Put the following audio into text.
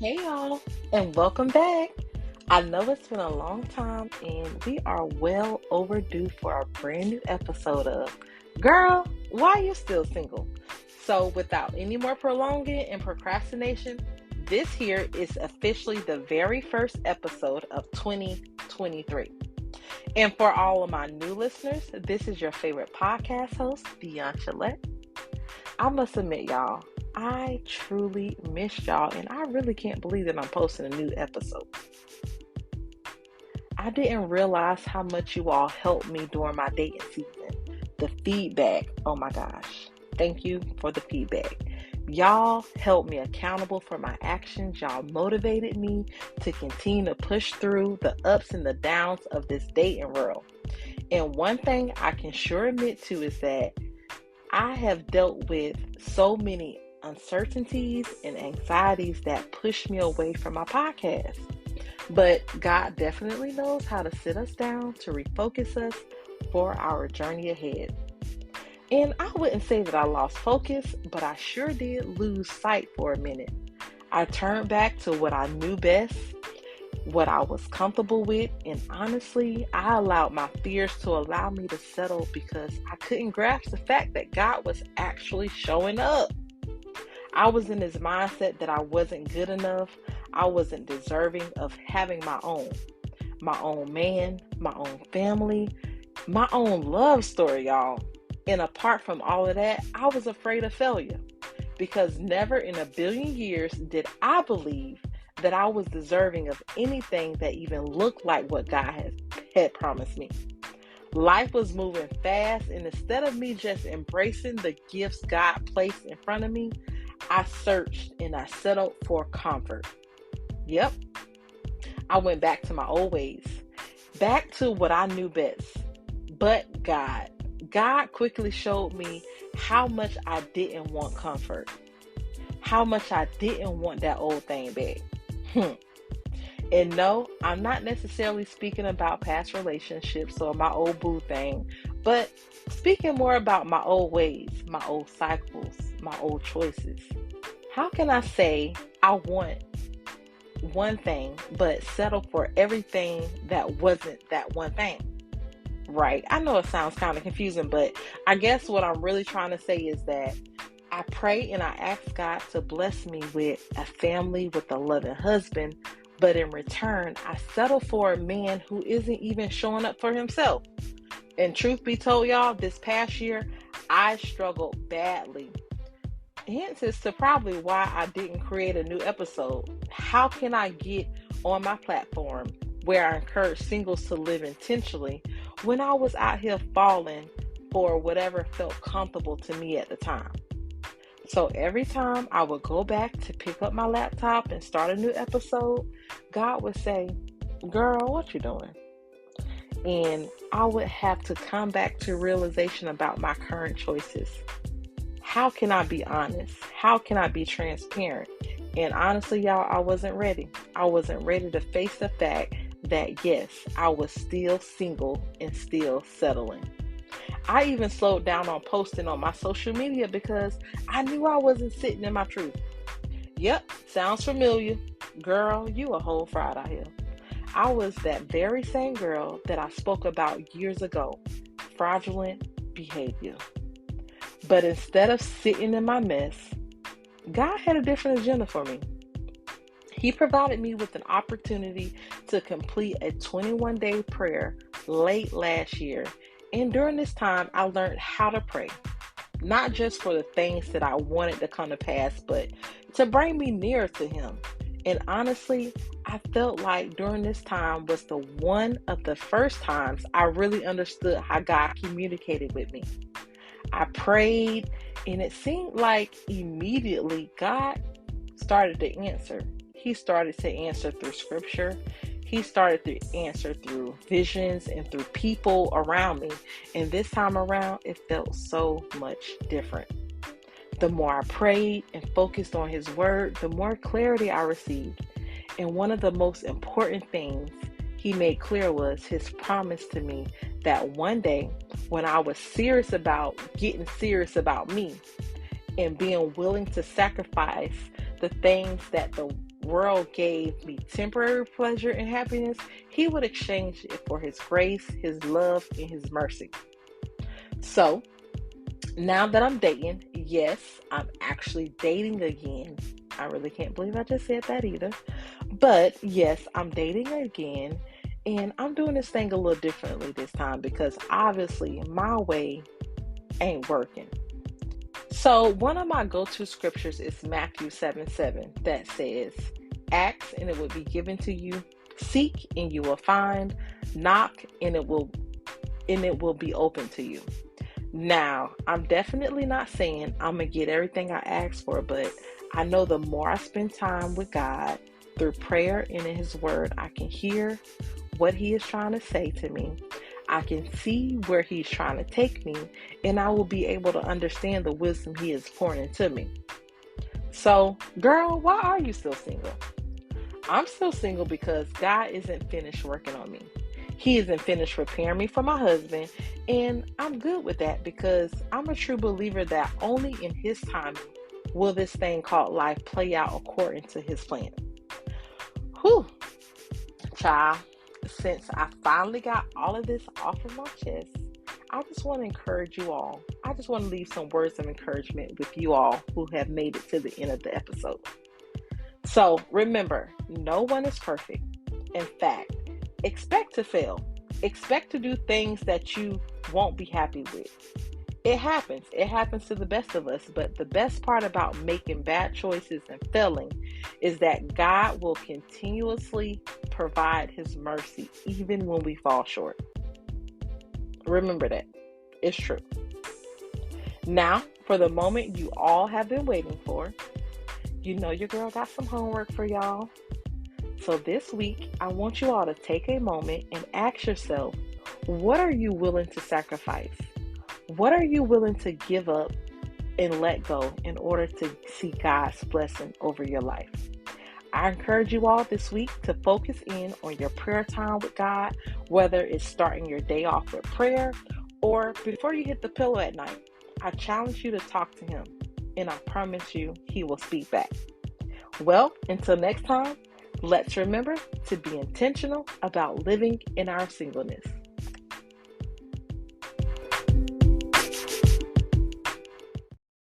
Hey y'all, and welcome back. I know it's been a long time, and we are well overdue for a brand new episode of Girl, Why You Still Single? So, without any more prolonging and procrastination, this here is officially the very first episode of 2023. And for all of my new listeners, this is your favorite podcast host, Deon Shalete. I must admit, y'all, I truly missed y'all, and I really can't believe that I'm posting a new episode. I didn't realize how much you all helped me during my dating season. The feedback, oh my gosh. Thank you for the feedback. Y'all held me accountable for my actions. Y'all motivated me to continue to push through the ups and the downs of this dating world. And one thing I can sure admit to is that I have dealt with so many uncertainties and anxieties that push me away from my podcast. But God definitely knows how to sit us down to refocus us for our journey ahead. And I wouldn't say that I lost focus, but I sure did lose sight for a minute. I turned back to what I knew best, what I was comfortable with, and honestly, I allowed my fears to allow me to settle because I couldn't grasp the fact that God was actually showing up. I was in this mindset that I wasn't good enough. I wasn't deserving of having my own man, my own family, my own love story, y'all. And apart from all of that, I was afraid of failure because never in a billion years did I believe that I was deserving of anything that even looked like what God had promised me. Life was moving fast, and instead of me just embracing the gifts God placed in front of me, I searched and I settled for comfort. Yep, I went back to my old ways, back to what I knew best. But God quickly showed me how much I didn't want comfort, how much I didn't want that old thing back. And no, I'm not necessarily speaking about past relationships or my old boo thing, but speaking more about my old ways, my old cycles, my old choices. How can I say I want one thing, but settle for everything that wasn't that one thing? Right. I know it sounds kind of confusing, but I guess what I'm really trying to say is that I pray and I ask God to bless me with a family, with a loving husband, but in return, I settle for a man who isn't even showing up for himself. And truth be told, y'all, this past year, I struggled badly. Hence as to probably why I didn't create a new episode. How can I get on my platform where I encourage singles to live intentionally when I was out here falling for whatever felt comfortable to me at the time? So every time I would go back to pick up my laptop and start a new episode, God would say, "Girl, what you doing?" And I would have to come back to realization about my current choices. How can I be honest? How can I be transparent? And honestly, y'all, I wasn't ready. I wasn't ready to face the fact that yes, I was still single and still settling. I even slowed down on posting on my social media because I knew I wasn't sitting in my truth. Yep, sounds familiar. Girl, you a whole fraud out here. I was that very same girl that I spoke about years ago. Fraudulent behavior. But instead of sitting in my mess, God had a different agenda for me. He provided me with an opportunity to complete a 21-day prayer late last year. And during this time, I learned how to pray, not just for the things that I wanted to come to pass, but to bring me nearer to Him. And honestly, I felt like during this time was the one of the first times I really understood how God communicated with me. I prayed, and it seemed like immediately God started to answer. He started to answer through scripture. He started to answer through visions and through people around me. And this time around, it felt so much different. The more I prayed and focused on His word, the more clarity I received. And one of the most important things He made clear was His promise to me that one day when I was serious about getting serious about me and being willing to sacrifice the things that the world gave me temporary pleasure and happiness, he would exchange it for his grace, his love, and his mercy. So, now that I'm dating, yes, I'm actually dating again. I really can't believe I just said that either. But yes, I'm dating again. And I'm doing this thing a little differently this time because obviously my way ain't working. So, one of my go-to scriptures is Matthew 7:7 that says, "Ask and it will be given to you, seek and you will find, knock and it will be open to you." Now, I'm definitely not saying I'm going to get everything I ask for, but I know the more I spend time with God through prayer and in His Word, I can hear what He is trying to say to me. I can see where He's trying to take me, and I will be able to understand the wisdom He is pouring into me. So, girl, why are you still single? I'm still single because God isn't finished working on me. He isn't finished preparing me for my husband, and I'm good with that because I'm a true believer that only in His time will this thing called life play out according to His plan. Whew, child, since I finally got all of this off of my chest, I just want to encourage you all. I just want to leave some words of encouragement with you all who have made it to the end of the episode. So remember, no one is perfect. In fact, expect to fail. Expect to do things that you won't be happy with. It happens. It happens to the best of us. But the best part about making bad choices and failing is that God will continuously provide His mercy even when we fall short. Remember that. It's true. Now, for the moment you all have been waiting for, you know your girl got some homework for y'all. So this week, I want you all to take a moment and ask yourself, what are you willing to sacrifice? What are you willing to give up and let go in order to see God's blessing over your life? I encourage you all this week to focus in on your prayer time with God, whether it's starting your day off with prayer or before you hit the pillow at night. I challenge you to talk to Him, and I promise you He will speak back. Well, until next time, let's remember to be intentional about living in our singleness.